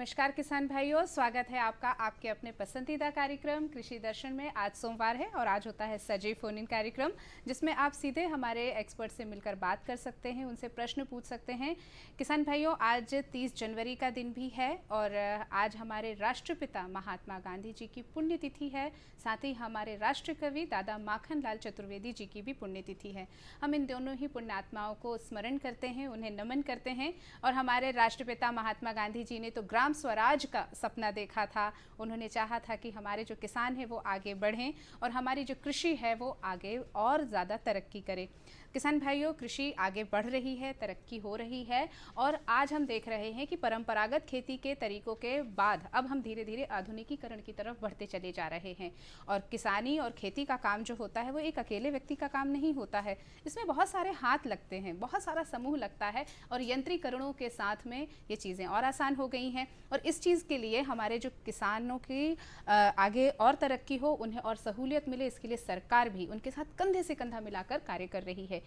नमस्कार किसान भाइयों, स्वागत है आपका आपके अपने पसंदीदा कार्यक्रम कृषि दर्शन में। आज सोमवार है और आज होता है सजीव फोन इन कार्यक्रम, जिसमें आप सीधे हमारे एक्सपर्ट से मिलकर बात कर सकते हैं, उनसे प्रश्न पूछ सकते हैं। किसान भाइयों, आज 30 जनवरी का दिन भी है और आज हमारे राष्ट्रपिता महात्मा गांधी जी की पुण्यतिथि है। साथ ही हमारे राष्ट्र कवि दादा माखनलाल चतुर्वेदी जी की भी पुण्यतिथि है। हम इन दोनों ही पुण्यात्माओं को स्मरण करते हैं, उन्हें नमन करते हैं। और हमारे राष्ट्रपिता महात्मा गांधी जी ने तो ग्राम स्वराज का सपना देखा था। उन्होंने चाहा था कि हमारे जो किसान हैं वो आगे बढ़ें और हमारी जो कृषि है वो आगे और ज़्यादा तरक्की करे। किसान भाइयों, कृषि आगे बढ़ रही है, तरक्की हो रही है और आज हम देख रहे हैं कि परंपरागत खेती के तरीकों के बाद अब हम धीरे धीरे आधुनिकीकरण की तरफ बढ़ते चले जा रहे हैं। और किसानी और खेती का काम जो होता है वो एक अकेले व्यक्ति का काम नहीं होता है, इसमें बहुत सारे हाथ लगते हैं, बहुत सारा समूह लगता है और यंत्रीकरणों के साथ में ये चीज़ें और आसान हो गई हैं। और इस चीज़ के लिए हमारे जो किसानों की आगे और तरक्की हो, उन्हें और सहूलियत मिले, इसके लिए सरकार भी उनके साथ कंधे से कंधा मिलाकर कार्य कर रही है।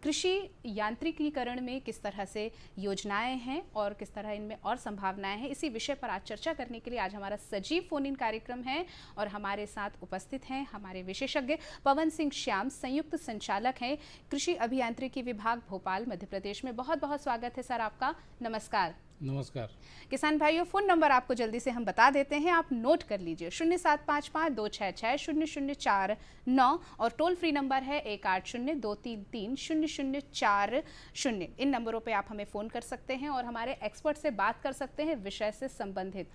कृषि यांत्रिकीकरण में किस तरह से योजनाएं हैं और किस तरह इनमें और संभावनाएं हैं, इसी विषय पर आज चर्चा करने के लिए आज हमारा सजीव फोन इन कार्यक्रम है। और हमारे साथ उपस्थित हैं हमारे विशेषज्ञ पवन सिंह श्याम, संयुक्त संचालक हैं कृषि अभियांत्रिकी विभाग भोपाल मध्य प्रदेश में। बहुत बहुत स्वागत है सर आपका। नमस्कार। नमस्कार किसान भाइयों, फोन नंबर आपको जल्दी से हम बता देते हैं, आप नोट कर लीजिए 0755-266-0049 और टोल फ्री नंबर है 180233-0040। इन नंबरों पे आप हमें फ़ोन कर सकते हैं और हमारे एक्सपर्ट से बात कर सकते हैं विषय से संबंधित।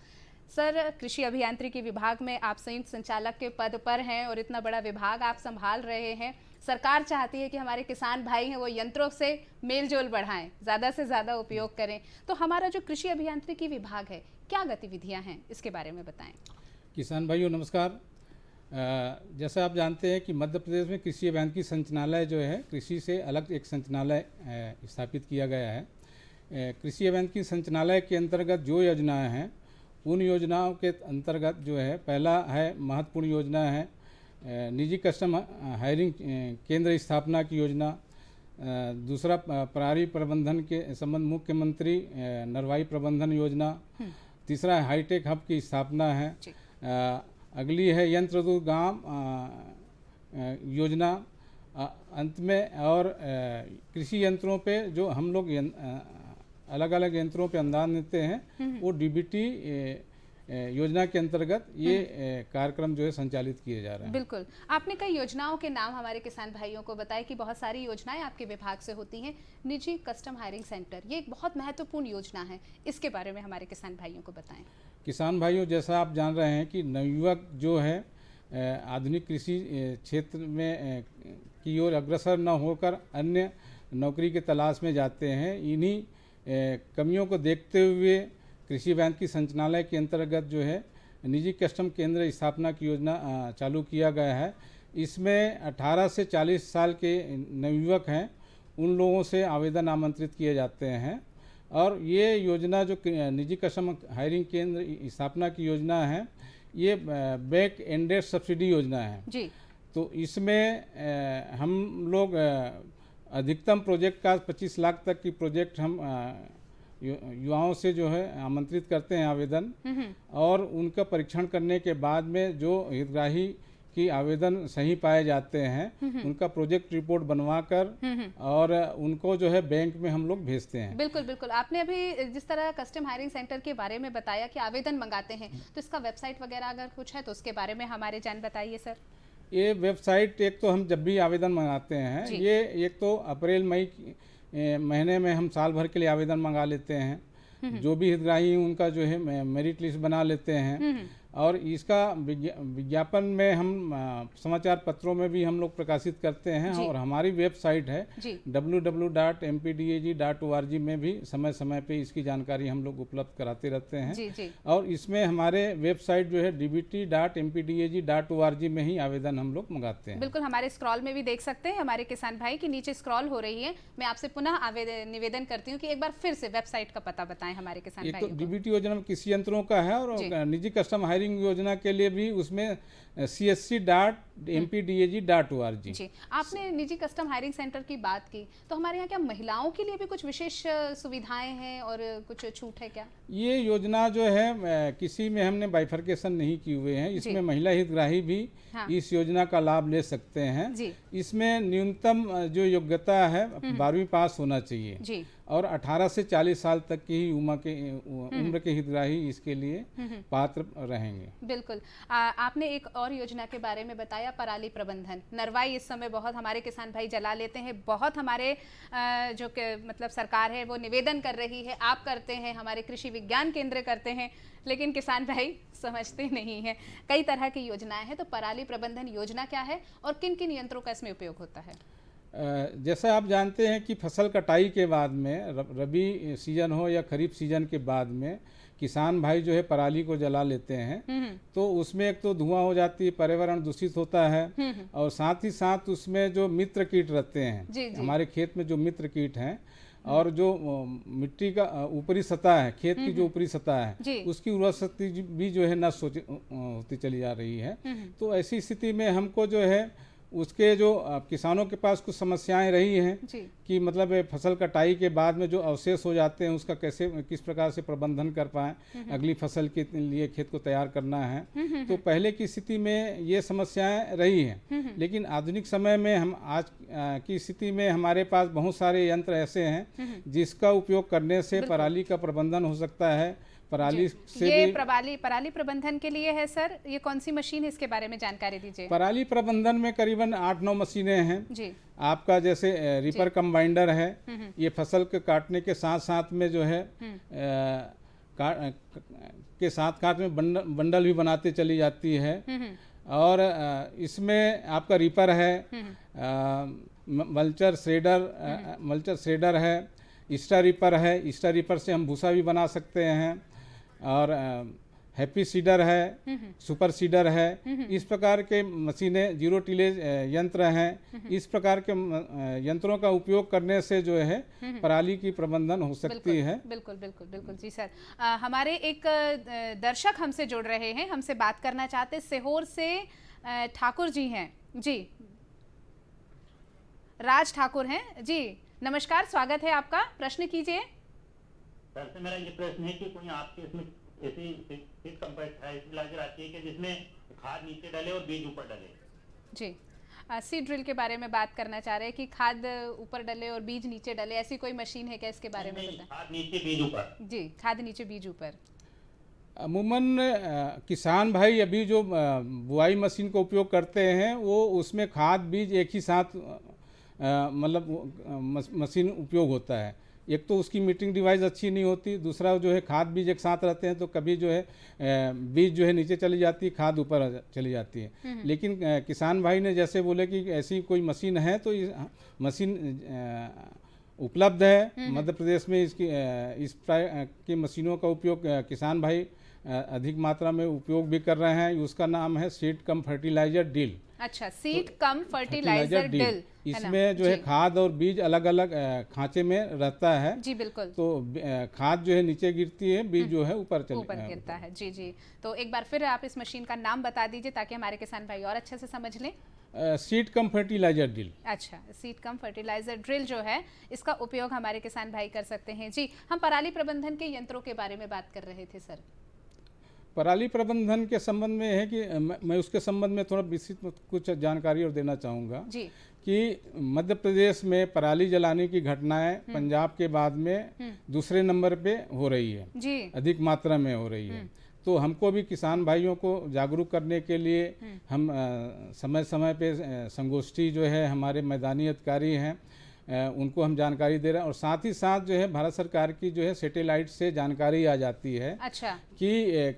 सर, कृषि अभियांत्रिकी विभाग में आप संयुक्त संचालक के पद पर हैं और इतना बड़ा विभाग आप संभाल रहे हैं। सरकार चाहती है कि हमारे किसान भाई हैं वो यंत्रों से मेल जोल बढ़ाएं, ज़्यादा से ज़्यादा उपयोग करें। तो हमारा जो कृषि अभियांत्रिकी विभाग है, क्या गतिविधियां हैं, इसके बारे में बताएं। किसान भाइयों नमस्कार। जैसा आप जानते हैं कि मध्य प्रदेश में कृषि अभियांत्रिकी संचालनालय जो है, कृषि से अलग एक संचालनालय स्थापित किया गया है। कृषि अभियांत्रिकी संचालनालय के अंतर्गत जो योजनाएं हैं, उन योजनाओं के अंतर्गत जो है, पहला है महत्वपूर्ण योजना है निजी कस्टम हायरिंग केंद्र स्थापना की योजना। दूसरा पराली प्रबंधन के संबंध मुख्यमंत्री नरवाई प्रबंधन योजना। तीसरा हाईटेक हब की स्थापना है। अगली है यंत्र गांव योजना। अंत में और कृषि यंत्रों पे जो हम लोग अलग अलग यंत्रों पे अनुदान देते हैं, वो डीबीटी योजना के अंतर्गत ये कार्यक्रम जो है संचालित किए जा रहे हैं। बिल्कुल, आपने कई योजनाओं के नाम हमारे किसान भाइयों को बताया कि बहुत सारी योजनाएं आपके विभाग से होती हैं। निजी कस्टम हायरिंग सेंटर, ये एक बहुत महत्वपूर्ण योजना है, इसके बारे में हमारे किसान भाइयों को बताएं। किसान भाइयों, जैसा आप जान रहे हैं कि नवयुवक जो है आधुनिक कृषि क्षेत्र में की ओर अग्रसर न होकर अन्य नौकरी के तलाश में जाते हैं। इन्हीं कमियों को देखते हुए कृषि अभियांत्रिकी संचालनालय के अंतर्गत जो है निजी कस्टम केंद्र स्थापना की योजना चालू किया गया है। इसमें 18 से 40 साल के नवयुवक हैं, उन लोगों से आवेदन आमंत्रित किए जाते हैं। और ये योजना जो निजी कस्टम हायरिंग केंद्र स्थापना की योजना है, ये बैक एंडेड सब्सिडी योजना है जी। तो इसमें हम लोग अधिकतम प्रोजेक्ट का 25 लाख तक की प्रोजेक्ट हम युवाओं से जो है आमंत्रित करते हैं आवेदन, और उनका परीक्षण करने के बाद में जो हितग्राही की आवेदन सही पाए जाते हैं, उनका प्रोजेक्ट रिपोर्ट बनवाकर और उनको जो है बैंक में हम लोग भेजते हैं। बिल्कुल बिल्कुल, आपने अभी जिस तरह कस्टम हायरिंग सेंटर के बारे में बताया कि आवेदन मंगाते हैं, तो इसका वेबसाइट वगैरह अगर कुछ है तो उसके बारे में हमारे जान बताइए सर। ये वेबसाइट, एक तो हम जब भी आवेदन मंगाते हैं, ये एक तो अप्रैल मई महीने में हम साल भर के लिए आवेदन मंगा लेते हैं। जो भी हितग्राही उनका जो है मेरिट लिस्ट बना लेते हैं और इसका विज्ञापन में हम समाचार पत्रों में भी हम लोग प्रकाशित करते हैं। और हमारी वेबसाइट है www.mpdag.org में भी समय समय पे इसकी जानकारी हम लोग उपलब्ध कराते रहते हैं। और इसमें हमारे वेबसाइट जो है dbt.mpdag.org में ही आवेदन हम लोग मंगाते हैं। बिल्कुल, हमारे स्क्रॉल में भी देख सकते हैं हमारे किसान भाई की नीचे स्क्रॉल हो रही है। मैं आपसे पुनः निवेदन करती हूँ कि एक बार फिर से वेबसाइट का पता बताएं हमारे किसान भाई को। डीबीटी योजना में कृषि यंत्रों का है और निजी कस्टम हायरिंग योजना के लिए भी उसमें csc.mpdag.org। जी, आपने निजी कस्टम हायरिंग सेंटर की बात की, तो हमारे यहाँ क्या महिलाओं के लिए भी कुछ विशेष सुविधाएं हैं और कुछ छूट है क्या? ये योजना जो है किसी में हमने बाइफर्केशन नहीं किए हुए हैं, इसमें महिला हितग्राही भी हाँ। इस योजना का लाभ ले सकते हैं। जी। इसमें न्यूनतम जो योग्यता है 12वीं पास होना चाहिए जी। और 18 से 40 साल तक की ही उम्र के हितग्राही इसके लिए पात्र रहेंगे। बिल्कुल। आपने एक और योजना के बारे में बताया, पराली प्रबंधन। नरवाई इस समय बहुत हमारे किसान भाई जला लेते हैं, बहुत हमारे जो मतलब सरकार है वो निवेदन कर रही है, आप करते हैं, हमारे कृषि विज्ञान केंद्र करते हैं, लेकिन किसान भाई समझते नहीं हैं। कई तरह की योजनाएं हैं, तो पराली प्रबंधन योजना क्या है और किन किन यंत्रों का इसमें उपयोग होता है? जैसा आप जानते हैं कि फसल कटाई के बाद में रबी सीजन हो या खरीफ सीजन के बाद में किसान भाई जो है पराली को जला लेते हैं, तो उसमें एक तो धुआं हो जाती है, पर्यावरण दूषित होता है और साथ ही साथ उसमें जो मित्र कीट रहते हैं, जी, जी। हमारे खेत में जो मित्र कीट हैं और जो मिट्टी का ऊपरी सतह है, खेत की जो ऊपरी सतह है, उसकी उर्वरा शक्ति भी जो है नष्ट होती चली जा रही है। तो ऐसी स्थिति में हमको जो है उसके जो किसानों के पास कुछ समस्याएं रही हैं कि मतलब फसल कटाई के बाद में जो अवशेष हो जाते हैं उसका कैसे किस प्रकार से प्रबंधन कर पाएं, अगली फसल के लिए खेत को तैयार करना है। तो पहले की स्थिति में ये समस्याएं रही हैं, लेकिन आधुनिक समय में हम आज की स्थिति में हमारे पास बहुत सारे यंत्र ऐसे हैं जिसका उपयोग करने से पराली का प्रबंधन हो सकता है। पराली से ये पराली प्रबंधन के लिए है सर, ये कौन सी मशीन है, इसके बारे में जानकारी दीजिए। पराली प्रबंधन में करीबन 8-9 मशीनें हैं जी। आपका जैसे रीपर कंबाइंडर है, ये फसल के काटने के साथ साथ में जो है के साथ में बंडल भी बनाते चली जाती है। और इसमें आपका रीपर है, मल्चर श्रेडर है, स्टा रीपर है, स्टा रीपर से हम भूसा भी बना सकते हैं, और हैप्पी सीडर है, सुपर सीडर है। इस प्रकार के मशीनें, जीरो टिलेज यंत्र हैं। इस प्रकार के यंत्रों का उपयोग करने से जो है पराली की प्रबंधन हो सकती है। बिल्कुल बिल्कुल बिल्कुल जी सर। हमारे एक दर्शक हमसे जुड़ रहे हैं, हमसे बात करना चाहते, सीहोर से ठाकुर जी हैं। जी, राज ठाकुर हैं जी, नमस्कार, स्वागत है आपका, प्रश्न कीजिए। सर से मेरा ये प्रश्न है कि कोई आपके इसमें ऐसी सीड फर्टिलाइजर आती है कि जिसमें खाद नीचे डले और बीज ऊपर डले? जी, सीड ड्रिल के बारे में बात करना चाह रहे हैं कि खाद ऊपर डले और बीज नीचे डले, ऐसी कोई मशीन है क्या, इसके बारे में बताएं। खाद नीचे बीज ऊपर। जी, खाद नीचे बीज ऊपर। अमूमन किसान भाई अभी जो बुआई मशीन का उपयोग करते हैं वो उसमें खाद बीज एक ही साथ मतलब मशीन उपयोग होता है। एक तो उसकी मीटरिंग डिवाइस अच्छी नहीं होती, दूसरा जो है खाद बीज एक साथ रहते हैं तो कभी जो है बीज जो है नीचे चली जाती है, खाद ऊपर चली जाती है। लेकिन किसान भाई ने जैसे बोले कि ऐसी कोई मशीन है, तो मशीन उपलब्ध है मध्य प्रदेश में। इस की मशीनों का उपयोग किसान भाई अधिक मात्रा में उपयोग भी कर रहे हैं। उसका नाम है सीड कम फर्टिलाइजर ड्रिल। अच्छा, सीड कम फर्टिलाइजर ड्रिल। इसमें जो है खाद और बीज अलग अलग खांचे में रहता है। जी बिल्कुल। तो खाद जो है नीचे गिरती है, बीज जो है ऊपर गिरता है। जी जी, तो एक बार फिर आप इस मशीन का नाम बता दीजिए ताकि हमारे किसान भाई और अच्छे से समझ लें। Seed cum fertiliser drill. अच्छा, सीड कम फर्टिलाइजर ड्रिल जो है इसका उपयोग हमारे किसान भाई कर सकते हैं। जी, हम पराली प्रबंधन के यंत्रों के बारे में बात कर रहे थे सर। पराली प्रबंधन के संबंध में है कि मैं उसके संबंध में थोड़ा विस्तृत कुछ जानकारी और देना चाहूँगा जी। कि मध्य प्रदेश में पराली जलाने की घटनाएं पंजाब के बाद में दूसरे नंबर पे हो रही है जी, अधिक मात्रा में हो रही है। तो हमको भी किसान भाइयों को जागरूक करने के लिए हम समय समय पे संगोष्ठी जो है, हमारे मैदानी अधिकारी हैं उनको हम जानकारी दे रहे हैं, और साथ ही साथ जो है भारत सरकार की जो है सैटेलाइट से जानकारी आ जाती है। अच्छा। कि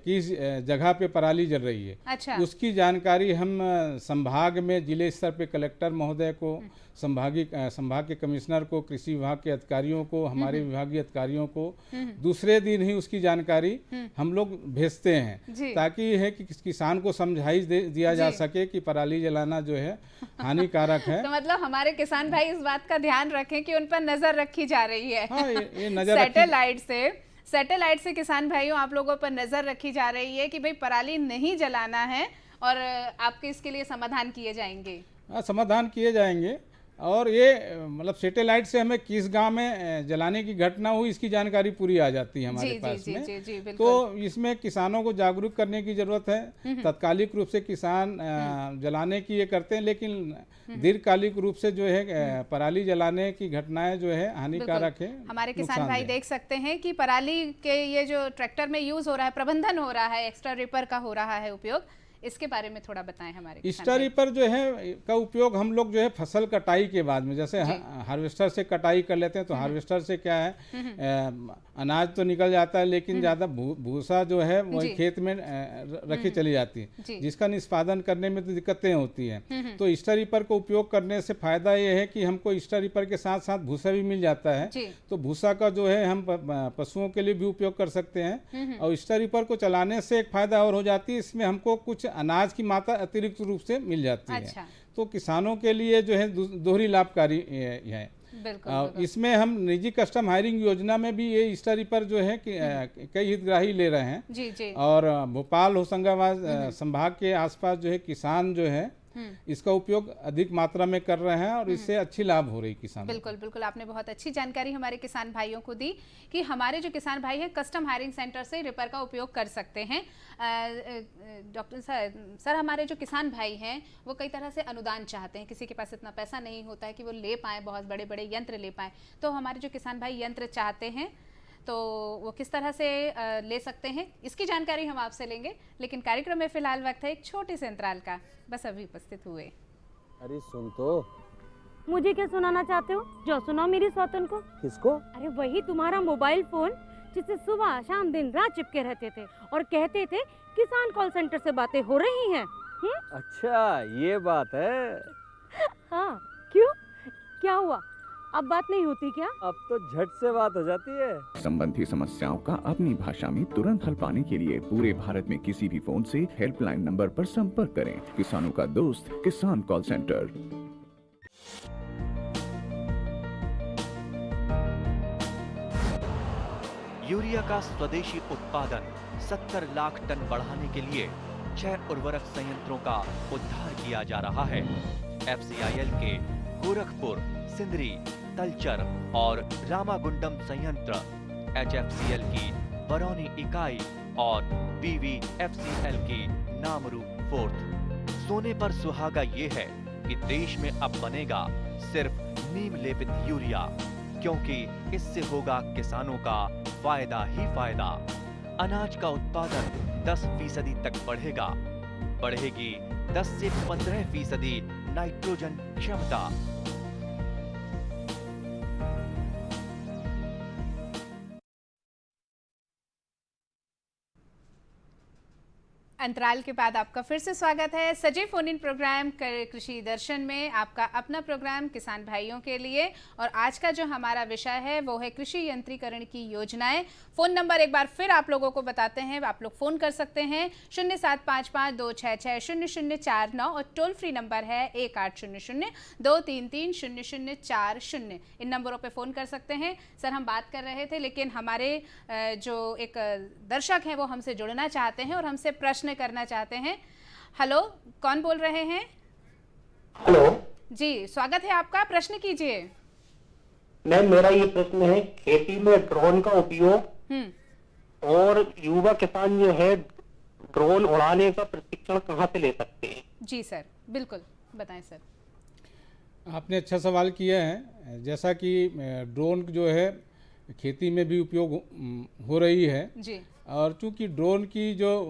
किस जगह पे पराली जल रही है। अच्छा। उसकी जानकारी हम संभाग में जिले स्तर पे कलेक्टर महोदय को, संभाग के कमिश्नर को, कृषि विभाग के अधिकारियों को, हमारे विभागीय अधिकारियों को दूसरे दिन ही उसकी जानकारी हम लोग भेजते हैं, ताकि है कि किसान को समझाइश दिया जा सके कि पराली जलाना जो है हानिकारक है। तो मतलब हमारे किसान भाई इस बात का ध्यान रखें कि उन पर नजर रखी जा रही है। हाँ, ये नजर सैटेलाइट से सैटेलाइट से किसान भाइयों आप लोगों पर नजर रखी जा रही है कि भाई पराली नहीं जलाना है और आपके इसके लिए समाधान किए जाएंगे। हाँ, समाधान किए जाएंगे। और ये मतलब सैटेलाइट से हमें किस गांव में जलाने की घटना हुई इसकी जानकारी पूरी आ जाती है हमारे पास में। बिल्कुल। तो इसमें किसानों को जागरूक करने की जरूरत है। तात्कालिक रूप से किसान जलाने की ये करते हैं, लेकिन दीर्घकालिक रूप से जो है पराली जलाने की घटनाएं जो है हानिकारक है। हमारे किसान भाई देख सकते हैं कि पराली के ये जो ट्रैक्टर में यूज हो रहा है, प्रबंधन हो रहा है, एक्स्ट्रा रिपर का हो रहा है उपयोग, इसके बारे में थोड़ा बताएं हमारे किसान भाई। स्टरीपर जो है का उपयोग हम लोग जो है फसल कटाई के बाद में, जैसे हार्वेस्टर से कटाई कर लेते हैं तो हार्वेस्टर से क्या है अनाज तो निकल जाता है, लेकिन ज़्यादा भूसा जो है वही खेत में रखी चली जाती है, जिसका निष्पादन करने में तो दिक्कतें होती हैं। तो स्टरीपर को उपयोग करने से फायदा ये है कि हमको स्टरीपर के साथ साथ भूसा भी मिल जाता है। तो भूसा का जो है हम पशुओं के लिए भी उपयोग कर सकते हैं। और स्टरीपर को चलाने से एक फायदा और हो जाती है, इसमें हमको कुछ अनाज की मात्रा अतिरिक्त रूप से मिल जाती है। तो किसानों के लिए जो है दोहरी लाभकारी है। बिल्कुल। इसमें हम निजी कस्टम हायरिंग योजना में भी ये स्टरीपर जो है कई हितग्राही ले रहे हैं। जी। और भोपाल होशंगाबाद संभाग के आसपास जो है किसान जो है इसका उपयोग अधिक मात्रा में कर रहे हैं और इससे अच्छी लाभ हो रही किसान। बिल्कुल आपने बहुत अच्छी जानकारी हमारे किसान भाइयों को दी कि हमारे जो किसान भाई हैं कस्टम हायरिंग सेंटर से रिपर का उपयोग कर सकते हैं। डॉक्टर सर हमारे जो किसान भाई हैं वो कई तरह से अनुदान चाहते हैं, किसी के पास इतना पैसा नहीं होता है कि वो ले पाए, बहुत बड़े बड़े यंत्र ले पाए। तो हमारे जो किसान भाई यंत्र चाहते हैं तो वो किस तरह से ले सकते हैं, इसकी जानकारी हम आपसे लेंगे। लेकिन कार्यक्रम में फिलहाल वक्त है एक छोटे से अंतराल का, बस अभी उपस्थित हुए। अरे सुन तो। मुझे क्या सुनाना चाहते हो? जो सुनाओ मेरी सौतन को। किसको? अरे वही तुम्हारा मोबाइल फोन जिससे सुबह शाम दिन रात चिपके रहते थे और कहते थे किसान कॉल सेंटर से बातें हो रही हैं। अच्छा ये बात है। हाँ क्यों, क्या हुआ? अब बात नहीं होती क्या? अब तो झट से बात हो जाती है। संबंधी समस्याओं का अपनी भाषा में तुरंत हल पाने के लिए पूरे भारत में किसी भी फोन से हेल्पलाइन नंबर पर संपर्क करें। किसानों का दोस्त किसान कॉल सेंटर। यूरिया का स्वदेशी उत्पादन 70 लाख टन बढ़ाने के लिए 6 उर्वरक संयंत्रों का उद्धार किया जा रहा है। FCIL के गोरखपुर, सिंदरी, तलचर और रामागुंडम संयंत्र, HFCL की बरौनी इकाई और BVFCL की नामरू फोर्थ। सोने पर सुहागा ये है कि देश में अब बनेगा सिर्फ नीम लेपित यूरिया, क्योंकि इससे होगा किसानों का फायदा ही फायदा। अनाज का उत्पादन 10% तक बढ़ेगा, बढ़ेगी 10 से 15% नाइट्रोजन क्षमता। अंतराल के बाद आपका फिर से स्वागत है सजीव फोन इन प्रोग्राम कृषि दर्शन में, आपका अपना प्रोग्राम किसान भाइयों के लिए। और आज का जो हमारा विषय है वो है कृषि यंत्रीकरण की योजनाएं। फ़ोन नंबर एक बार फिर आप लोगों को बताते हैं, आप लोग फ़ोन कर सकते हैं 0755-266-0049 और टोल फ्री नंबर है 1800-233-0040। इन नंबरों पे फ़ोन कर सकते हैं। सर हम बात कर रहे थे, लेकिन हमारे जो एक दर्शक हैं वो हमसे जुड़ना चाहते हैं और हमसे प्रश्न करना चाहते हैं। हेलो, कौन बोल रहे हैं? हेलो जी, स्वागत है आपका, प्रश्न कीजिए। मैम मेरा ये प्रश्न है, खेती में ड्रोन का उपयोग और युवा किसान जो है ड्रोन उड़ाने का प्रशिक्षण कहाँ से ले सकते हैं? जी सर, बिल्कुल बताएं सर। आपने अच्छा सवाल किया है। जैसा कि ड्रोन जो है खेती में भी उपयोग हो रही है जी, और चूंकि ड्रोन की जो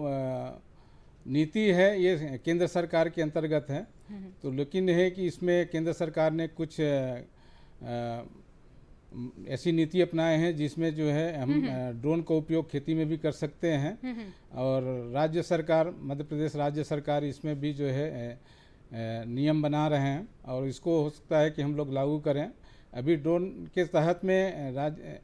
नीति है ये केंद्र सरकार के अंतर्गत है, तो लेकिन है कि इसमें केंद्र सरकार ने कुछ ऐसी नीति अपनाए हैं जिसमें जो है हम ड्रोन का उपयोग खेती में भी कर सकते हैं। और राज्य सरकार, मध्य प्रदेश राज्य सरकार इसमें भी जो है नियम बना रहे हैं और इसको हो सकता है कि हम लोग लागू करें। अभी ड्रोन के तहत में राज्य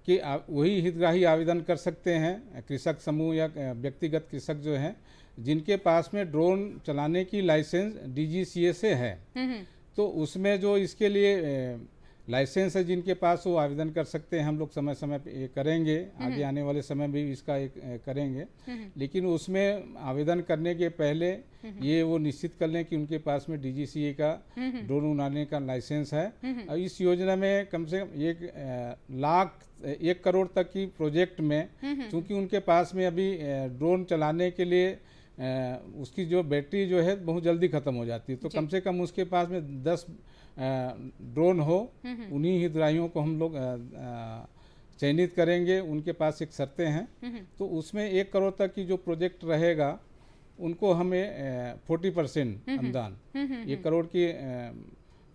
कि वही हितग्राही आवेदन कर सकते हैं, कृषक समूह या व्यक्तिगत कृषक जो हैं जिनके पास में ड्रोन चलाने की लाइसेंस DGCA से है। तो उसमें जो इसके लिए लाइसेंस है जिनके पास वो आवेदन कर सकते हैं, हम लोग समय समय पे ये करेंगे, आगे आने वाले समय भी इसका एक करेंगे। लेकिन उसमें आवेदन करने के पहले ये वो निश्चित कर लें कि उनके पास में DGCA का ड्रोन उड़ाने का लाइसेंस है। और इस योजना में कम से कम 1 करोड़ तक की प्रोजेक्ट में, चूँकि उनके पास में अभी ड्रोन चलाने के लिए उसकी जो बैटरी जो है बहुत जल्दी ख़त्म हो जाती है, तो कम से कम उसके पास में 10 ड्रोन हो, उन्हीं हितग्राहियों को हम लोग चयनित करेंगे। उनके पास एक शर्तें हैं, तो उसमें 1 करोड़ तक की जो प्रोजेक्ट रहेगा उनको हमें 40% अनुदान, 1 करोड़ की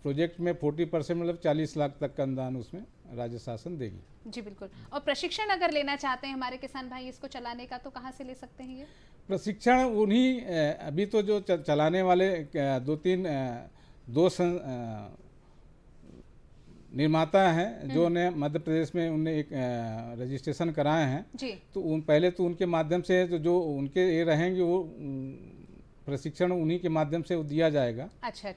प्रोजेक्ट में 40% मतलब 40 लाख तक का अनुदान उसमें राज्य शासन देगी। जी बिल्कुल। और प्रशिक्षण अगर लेना चाहते हैं हमारे किसान भाई इसको चलाने का, तो कहाँ से ले सकते हैं ये प्रशिक्षण? उन्हीं अभी तो जो चलाने वाले 2-3 निर्माता हैं जो ने मध्य प्रदेश में उन्हें एक रजिस्ट्रेशन कराए हैं जी। तो पहले तो उनके माध्यम से जो उनके ये रहेंगे वो प्रशिक्षण उन्हीं के माध्यम से दिया जाएगा। अच्छा।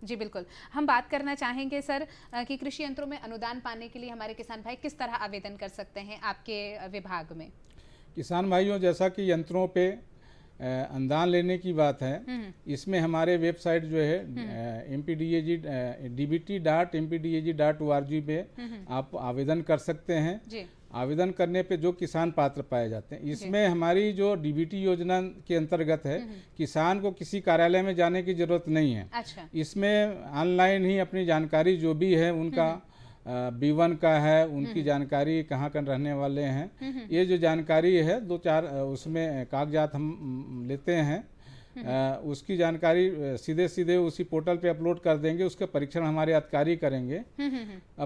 जी बिल्कुल। हम बात करना चाहेंगे सर कि कृषि यंत्रों में अनुदान पाने के लिए हमारे किसान भाई किस तरह आवेदन कर सकते हैं आपके विभाग में? किसान भाइयों, जैसा कि यंत्रों पे अनुदान लेने की बात है, इसमें हमारे वेबसाइट जो है dbt.mpdag.org पे आप आवेदन कर सकते हैं जी। आवेदन करने पे जो किसान पात्र पाए जाते हैं, इसमें हमारी जो DBT योजना के अंतर्गत है, किसान को किसी कार्यालय में जाने की जरूरत नहीं है। अच्छा। इसमें ऑनलाइन ही अपनी जानकारी जो भी है उनका B1 का है, उनकी जानकारी कहाँ का रहने वाले हैं, ये जो जानकारी है 2-4 उसमें कागजात हम लेते हैं, उसकी जानकारी सीधे उसी पोर्टल पे अपलोड कर देंगे। उसका परीक्षण हमारे अधिकारी करेंगे।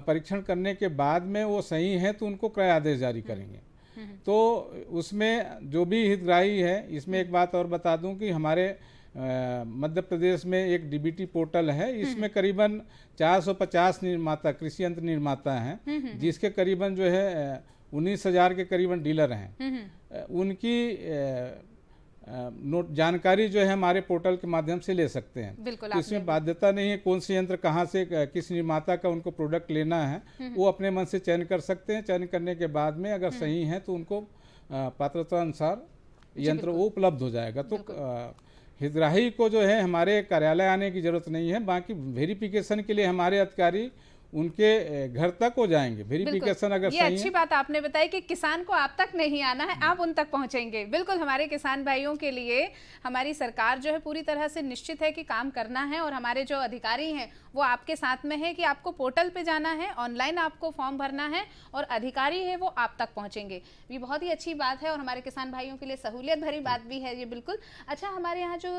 परीक्षण करने के बाद में वो सही है तो उनको क्रय आदेश जारी करेंगे। तो उसमें जो भी हितग्राही है, इसमें एक बात और बता दूं कि हमारे मध्य प्रदेश में एक DBT पोर्टल है, इसमें करीबन 450 निर्माता, कृषि यंत्र निर्माता हैं, जिसके करीबन जो है 19,000 के करीबन डीलर हैं। उनकी जानकारी जो है हमारे पोर्टल के माध्यम से ले सकते हैं। बिल्कुल। तो इसमें बाध्यता नहीं है कौन से यंत्र कहाँ से किस निर्माता का उनको प्रोडक्ट लेना है, वो अपने मन से चयन कर सकते हैं। चयन करने के बाद में अगर सही है तो उनको पात्रता अनुसार यंत्र वो उपलब्ध हो जाएगा। तो हितग्राही को जो है हमारे कार्यालय आने की जरूरत नहीं है, बाकी वेरिफिकेशन के लिए हमारे अधिकारी उनके घर तक हो जाएंगे। वेरिफिकेशन अगर ये अच्छी बात आपने बताई कि किसान को आप तक नहीं आना है, आप उन तक पहुंचेंगे। बिल्कुल, हमारे किसान भाइयों के लिए हमारी सरकार जो है पूरी तरह से निश्चित है कि काम करना है, और हमारे जो अधिकारी हैं वो आपके साथ में है कि आपको पोर्टल पे जाना है, ऑनलाइन आपको फॉर्म भरना है, और अधिकारी है वो आप तक पहुंचेंगे। ये बहुत ही अच्छी बात है और हमारे किसान भाइयों के लिए सहूलियत भरी बात भी है ये। बिल्कुल। अच्छा, हमारे यहाँ जो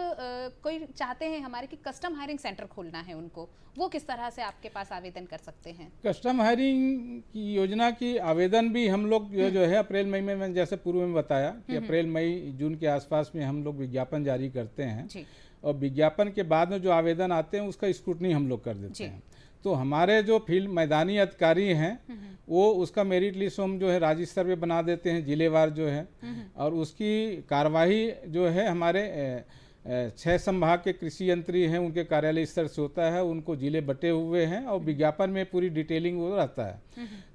कोई चाहते हैं हमारे कि कस्टम हायरिंग सेंटर खोलना है उनको, वो किस तरह से आपके पास आवेदन कर सकते हैं? कस्टम हायरिंग की योजना की आवेदन भी हम लोग जो है अप्रैल मई में, मैंने जैसे पूर्व में बताया कि अप्रैल मई जून के आसपास में हम लोग विज्ञापन जारी करते हैं जी। और विज्ञापन के बाद में जो आवेदन आते हैं उसका स्क्रूटनी हम लोग कर देते हैं। तो हमारे जो फील्ड मैदानी अधिकारी हैं वो उसका मेरिट लिस्ट हम जो है राज्य स्तर पे बना देते हैं, जिलेवार जो है, और उसकी कार्यवाही जो है हमारे 6 संभाग के कृषि यंत्री हैं उनके कार्यालय स्तर से होता है, उनको जिले बटे हुए हैं और विज्ञापन में पूरी डिटेलिंग वो रहता है।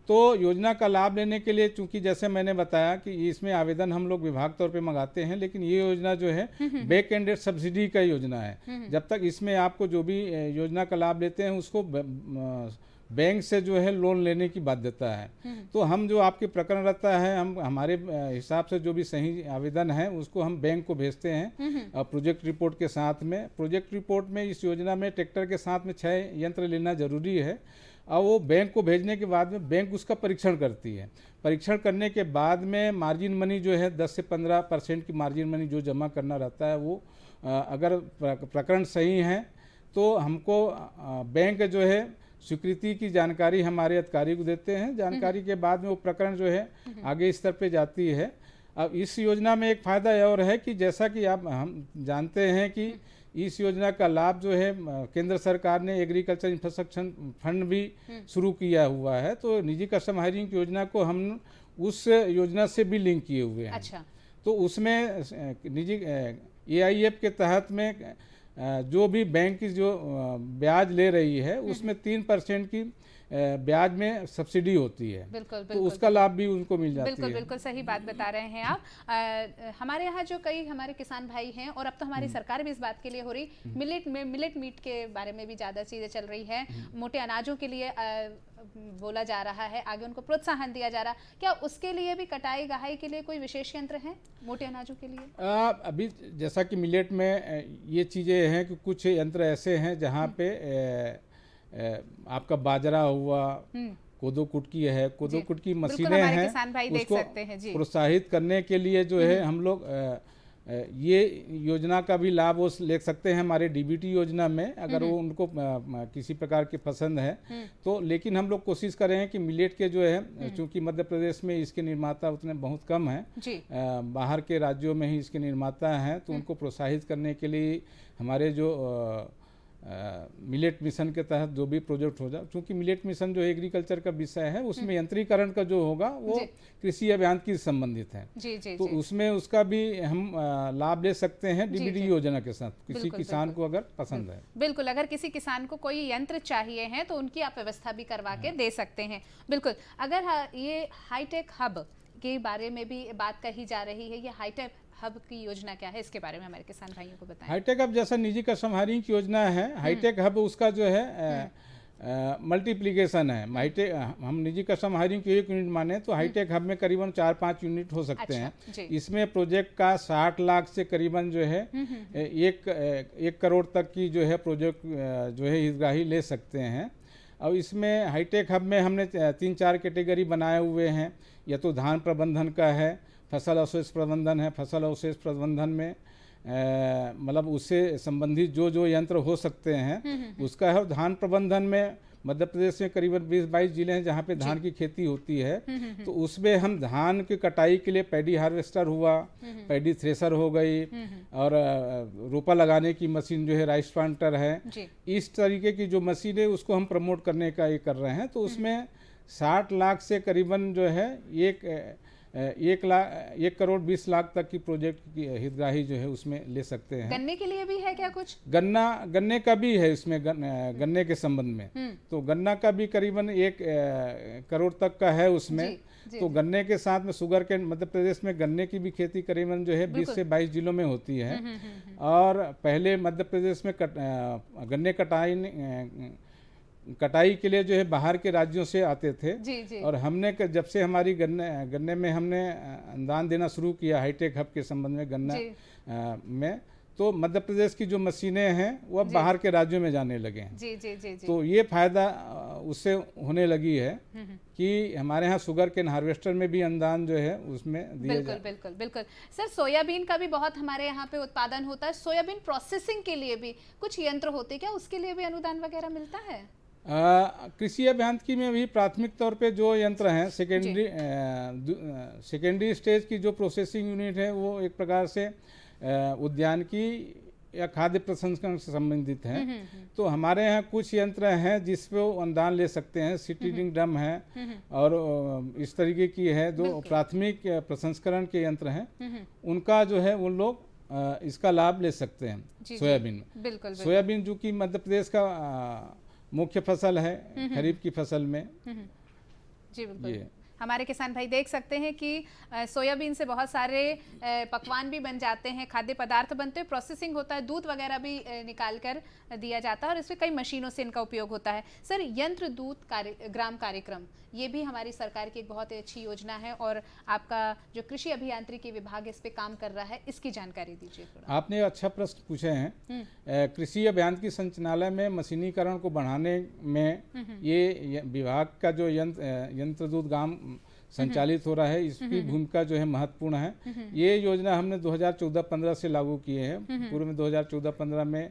तो योजना का लाभ लेने के लिए, चूंकि जैसे मैंने बताया कि इसमें आवेदन हम लोग विभाग तौर पे मंगाते हैं, लेकिन ये योजना जो है बैक एंडेड सब्सिडी का योजना है। जब तक इसमें आपको जो भी योजना का लाभ लेते हैं उसको बैंक से जो है लोन लेने की बाध्यता है। तो हम जो आपके प्रकरण रहता है, हम हमारे हिसाब से जो भी सही आवेदन है उसको हम बैंक को भेजते हैं प्रोजेक्ट रिपोर्ट के साथ में। प्रोजेक्ट रिपोर्ट में इस योजना में ट्रैक्टर के साथ में 6 यंत्र लेना जरूरी है, और वो बैंक को भेजने के बाद में बैंक उसका परीक्षण करती है। परीक्षण करने के बाद में मार्जिन मनी जो है 10 से 15% की मार्जिन मनी जो जमा करना रहता है, वो अगर प्रकरण सही है तो हमको बैंक जो है स्वीकृति की जानकारी हमारे अधिकारी को देते हैं। जानकारी के बाद में वो प्रकरण जो है आगे स्तर पे जाती है। अब इस योजना में एक फ़ायदा और है कि जैसा कि हम जानते हैं कि इस योजना का लाभ जो है केंद्र सरकार ने एग्रीकल्चर इंफ्रास्ट्रक्चर फंड भी शुरू किया हुआ है, तो निजी कस्टम हायरिंग की योजना को हम उस योजना से भी लिंक किए हुए हैं। अच्छा। तो उसमें निजी AIF के तहत में जो भी बैंक की जो ब्याज ले रही है उसमें 3% की ब्याज में सब्सिडी होती है, बिल्कुल तो बिल्कुल उसका लाभ भी उनको मिल जाती बिल्कुल है। बिल्कुल सही बात बता रहे हैं आप। हमारे यहाँ जो कई हमारे किसान भाई हैं, और अब तो हमारी सरकार भी इस बात के लिए हो रही, मिलेट मीट के बारे में भी ज़्यादा चीज़ें चल रही है, मोटे अनाजों के लिए बोला जा रहा है, आगे उनको प्रोत्साहन दिया जा रहा। क्या उसके लिए भी कटाई गहाई के लिए कोई विशेष यंत्र हैं मोटे अनाजों के लिए? अभी जैसा कि मिलेट में ये चीज़ें हैं कि कुछ यंत्र ऐसे हैं जहाँ पे आपका बाजरा हुआ, कोदो कुटकी है, कोदो कुटकी मशीनें हमारे हैं, किसान भाई देख उसको सकते हैं जी। प्रोत्साहित करने के लिए जो है हम लोग ये योजना का भी लाभ वो ले सकते हैं हमारे डीबीटी योजना में, अगर वो उनको किसी प्रकार की पसंद है तो। लेकिन हम लोग कोशिश कर रहे हैं कि मिलेट के जो है, चूंकि मध्य प्रदेश में इसके निर्माता उतने बहुत कम हैं, बाहर के राज्यों में ही इसके निर्माता हैं, तो उनको प्रोत्साहित करने के लिए हमारे जो मिलेट मिशन के तहत जो भी प्रोजेक्ट हो जाए, क्योंकि मिलेट मिशन जो एग्रीकल्चर का विषय है उसमें यंत्रीकरण का जो होगा वो कृषि अभियान की संबंधित है, तो उसमें उसका भी हम लाभ ले सकते हैं डीबीटी योजना के साथ, किसी किसान को अगर पसंद है। बिल्कुल, अगर किसी किसान को कोई यंत्र चाहिए है तो उनकी आप व्यवस्था भी करवा के दे सकते हैं। बिल्कुल, अगर ये हाईटेक हब के बारे में भी बात कही जा रही है, ये हाईटेक हब की योजना क्या है, इसके बारे में हमारे किसान भाइयों को बताएं। हाईटेक हब जैसा निजी कस्टम हायरिंग की योजना है, हाईटेक हब उसका जो है मल्टीप्लिकेशन है। हाईटेक हम निजी कस्टम हायरिंग की 1 यूनिट माने तो हाईटेक हब में करीबन 4-5 यूनिट हो सकते हैं। इसमें प्रोजेक्ट का 60 लाख से करीबन जो है 1 करोड़ तक की जो है प्रोजेक्ट जो है हितग्राही ले सकते हैं। और इसमें हाईटेक हब में हमने 3-4 कैटेगरी बनाए हुए हैं, या तो धान प्रबंधन का है, फसल अवशेष प्रबंधन है। फसल अवशेष प्रबंधन में मतलब उससे संबंधित जो जो यंत्र हो सकते हैं उसका है। धान प्रबंधन में मध्य प्रदेश में करीबन 20-22 जिले हैं जहाँ पे धान की खेती होती है, तो उसमें हम धान की कटाई के लिए पैडी हार्वेस्टर हुआ, पैडी थ्रेसर हो गई, और रोपा लगाने की मशीन जो है राइस प्लांटर है, इस तरीके की जो मशीन है उसको हम प्रमोट करने का ये कर रहे हैं। तो उसमें 60 लाख से करीबन जो है 1 करोड़ 20 लाख तक की प्रोजेक्ट की हितग्राही जो है उसमें ले सकते हैं। गन्ने के लिए भी है क्या कुछ? गन्ने का भी है इसमें, गन्ने के संबंध में तो गन्ना का भी करीबन 1 करोड़ तक का है उसमें। तो गन्ने के साथ में शुगर के, मध्य प्रदेश में गन्ने की भी खेती करीबन जो है 20 से 22 जिलों में होती है। और पहले मध्य प्रदेश में गन्ने कटाई के लिए जो है बाहर के राज्यों से आते थे। और हमने जब से हमारी गन्ने में हमने अनुदान देना शुरू किया हाईटेक हब के संबंध में गन्ना में, तो मध्य प्रदेश की जो मशीनें हैं वो अब बाहर के राज्यों में जाने लगे हैं। तो ये फायदा उससे होने लगी है कि हमारे यहाँ शुगर केन हार्वेस्टर में भी अनुदान जो है उसमें दिया जाए। बिल्कुल बिल्कुल। सर, सोयाबीन का भी बहुत हमारे यहाँ पे उत्पादन होता है, सोयाबीन प्रोसेसिंग के लिए भी कुछ यंत्र होते, क्या उसके लिए भी अनुदान वगैरह मिलता है? कृषि अभियांत्रिकी में भी प्राथमिक तौर पे जो यंत्र हैं, सेकेंडरी स्टेज की जो प्रोसेसिंग यूनिट है वो एक प्रकार से उद्यानिकी या खाद्य प्रसंस्करण से संबंधित हैं। तो हमारे यहाँ कुछ यंत्र हैं जिस पे वो अनुदान ले सकते हैं, सीटिंग ड्रम है और इस तरीके की है, जो प्राथमिक प्रसंस्करण के यंत्र हैं उनका जो है वो लोग इसका लाभ ले सकते हैं सोयाबीन में। सोयाबीन जो कि मध्य प्रदेश का मुख्य फसल है खरीफ की फसल में। जी बिल्कुल, हमारे किसान भाई देख सकते हैं कि सोयाबीन से बहुत सारे पकवान भी बन जाते हैं, खाद्य पदार्थ बनते हैं, प्रोसेसिंग होता है, दूध वगैरह भी निकाल कर दिया जाता है और इसमें कई मशीनों से इनका उपयोग होता है। सर, यंत्र दूध ग्राम कार्यक्रम, ये भी हमारी सरकार की एक बहुत अच्छी योजना है और आपका जो कृषि अभियांत्रिकी विभाग इस पे काम कर रहा है, इसकी जानकारी दीजिए थोड़ा। आपने अच्छा प्रश्न पूछे हैं। कृषि अभियांत्रिकी संचालनालय में मशीनीकरण को बढ़ाने में ये विभाग का जो यंत्र दूध ग्राम संचालित हो रहा है, इसकी भूमिका जो है महत्वपूर्ण है। ये योजना हमने 2014-15 से लागू किए हैं। पूर्व में 2014-15 में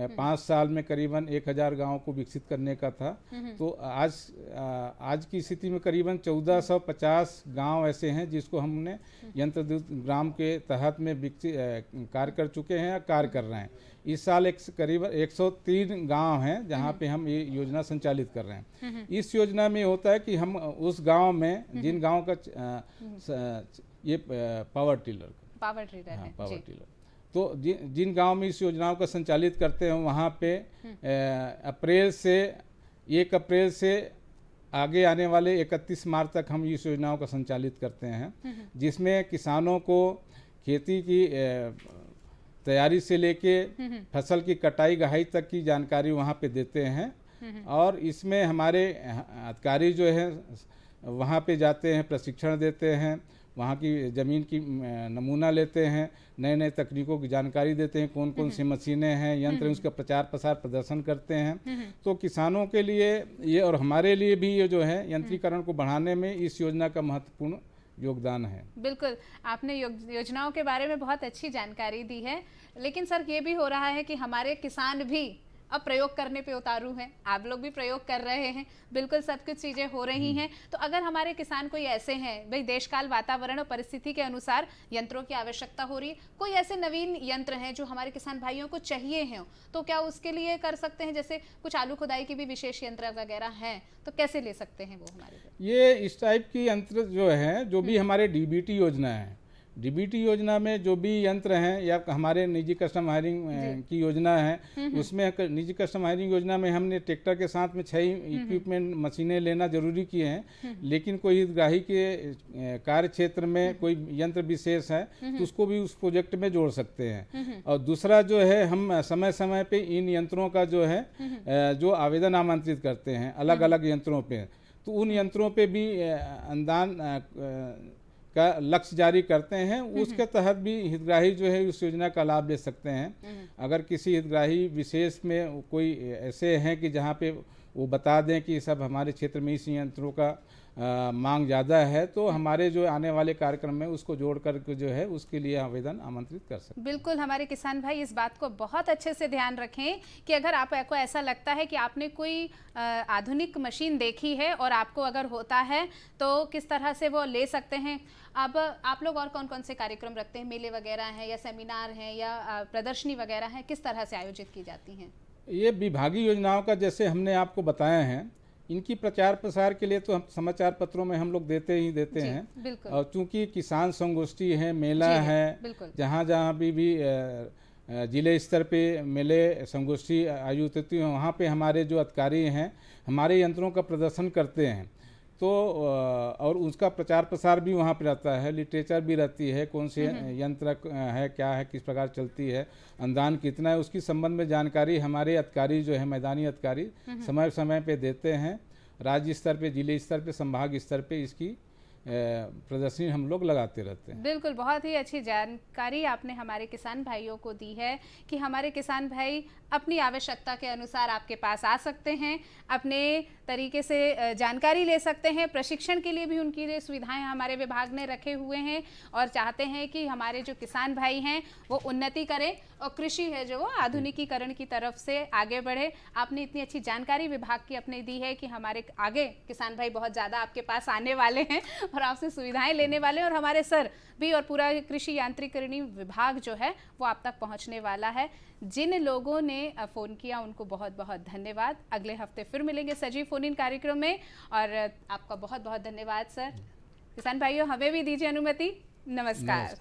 5 साल में करीबन 1000 गांवों को विकसित करने का था। तो आज की स्थिति में करीबन 1450 गांव ऐसे हैं जिसको हमने यंत्र दूध ग्राम के तहत में विकसित कार्य कर चुके हैं या कार्य कर रहे हैं। इस साल करीबन 103 गांव हैं जहां पे हम ये योजना संचालित कर रहे हैं। इस योजना में होता है कि हम उस गांव में जिन गांव का ये पावर टिलर है, तो जिन गांव में इस योजनाओं को संचालित करते हैं वहाँ पे 1 अप्रैल से आगे आने वाले 31 मार्च तक हम इस योजनाओं का संचालित करते हैं, जिसमें किसानों को खेती की तैयारी से लेके फसल की कटाई गहाई तक की जानकारी वहाँ पे देते हैं। और इसमें हमारे अधिकारी जो है वहाँ पे जाते हैं, प्रशिक्षण देते हैं, वहाँ की ज़मीन की नमूना लेते हैं, नए नए तकनीकों की जानकारी देते हैं, कौन कौन सी मशीनें हैं, यंत्र हैं, उसका प्रचार प्रसार प्रदर्शन करते हैं। तो किसानों के लिए ये और हमारे लिए भी ये जो है यंत्रीकरण को बढ़ाने में इस योजना का महत्वपूर्ण योगदान है। बिल्कुल, आपने योजनाओं के बारे में बहुत अच्छी जानकारी दी है, लेकिन सर ये भी हो रहा है कि हमारे किसान भी अब प्रयोग करने पे उतारू हैं, आप लोग भी प्रयोग कर रहे हैं, बिल्कुल सब कुछ चीज़ें हो रही हैं। तो अगर हमारे किसान कोई ऐसे हैं, भाई देशकाल वातावरण और परिस्थिति के अनुसार यंत्रों की आवश्यकता हो रही है, कोई ऐसे नवीन यंत्र हैं जो हमारे किसान भाइयों को चाहिए हैं, तो क्या उसके लिए कर सकते हैं? जैसे कुछ आलू खुदाई की भी विशेष यंत्र वगैरह हैं, तो कैसे ले सकते हैं वो हमारे लिए? ये इस टाइप की यंत्र जो है, जो भी हमारे डीबीटी योजना है, डीबीटी योजना में जो भी यंत्र हैं या हमारे निजी कस्टम हायरिंग की योजना है, उसमें निजी कस्टम हायरिंग योजना में हमने ट्रैक्टर के साथ में 6 इक्विपमेंट मशीनें लेना जरूरी किए हैं। लेकिन कोई हितग्राही के कार्य क्षेत्र में कोई यंत्र विशेष है तो उसको भी उस प्रोजेक्ट में जोड़ सकते हैं। और दूसरा जो है, हम समय समय पे इन यंत्रों का जो है जो आवेदन आमंत्रित करते हैं अलग अलग यंत्रों पे, तो उन यंत्रों पे भी अनुदान का लक्ष्य जारी करते हैं। उसके तहत भी हितग्राही जो है उस योजना का लाभ ले सकते हैं। अगर किसी हितग्राही विशेष में कोई ऐसे हैं कि जहाँ पे वो बता दें कि सब हमारे क्षेत्र में इस यंत्रों का मांग ज़्यादा है, तो हमारे जो आने वाले कार्यक्रम में उसको जोड़ करके जो है उसके लिए आवेदन आमंत्रित कर सकते हैं। बिल्कुल, हमारे किसान भाई इस बात को बहुत अच्छे से ध्यान रखें कि अगर आपको ऐसा लगता है कि आपने कोई आधुनिक मशीन देखी है और आपको अगर होता है तो किस तरह से वो ले सकते हैं। अब आप लोग और कौन कौन से कार्यक्रम रखते हैं? मेले वगैरह हैं या सेमिनार हैं या प्रदर्शनी वगैरह हैं, किस तरह से आयोजित की जाती हैं? ये विभागीय योजनाओं का जैसे हमने आपको बताया है, इनकी प्रचार प्रसार के लिए तो हम समाचार पत्रों में हम लोग देते ही देते हैं। और चूंकि किसान संगोष्ठी है, मेला है, जहाँ जहाँ भी जिले स्तर पे मेले संगोष्ठी आयोजित होती है, वहाँ पे हमारे जो अधिकारी हैं हमारे यंत्रों का प्रदर्शन करते हैं। तो और उसका प्रचार प्रसार भी वहाँ पे रहता है, लिटरेचर भी रहती है, कौन से यंत्र है, क्या है, किस प्रकार चलती है, अनुदान कितना है, उसकी संबंध में जानकारी हमारे अधिकारी जो है, मैदानी अधिकारी समय समय पे देते हैं। राज्य स्तर पे, जिले स्तर पे, संभाग स्तर पे इसकी प्रदर्शनी हम लोग लगाते रहते हैं। बिल्कुल, बहुत ही अच्छी जानकारी आपने हमारे किसान भाइयों को दी है कि हमारे किसान भाई अपनी आवश्यकता के अनुसार आपके पास आ सकते हैं, अपने तरीके से जानकारी ले सकते हैं। प्रशिक्षण के लिए भी उनकी लिए सुविधाएं हमारे विभाग ने रखे हुए हैं और चाहते हैं कि हमारे जो किसान भाई हैं वो उन्नति करें और कृषि है जो वो आधुनिकीकरण की तरफ से आगे बढ़े। आपने इतनी अच्छी जानकारी विभाग की अपने दी है कि हमारे आगे किसान भाई बहुत ज़्यादा आपके पास आने वाले हैं और आपसे सुविधाएं लेने वाले हैं, और हमारे सर भी और पूरा कृषि यांत्रिकरण विभाग जो है वो आप तक पहुंचने वाला है। जिन लोगों ने फ़ोन किया उनको बहुत बहुत धन्यवाद। अगले हफ्ते फिर मिलेंगे सजीव फोन इन कार्यक्रम में, और आपका बहुत बहुत धन्यवाद सर। किसान भाइयों, हमें भी दीजिए अनुमति। नमस्कार।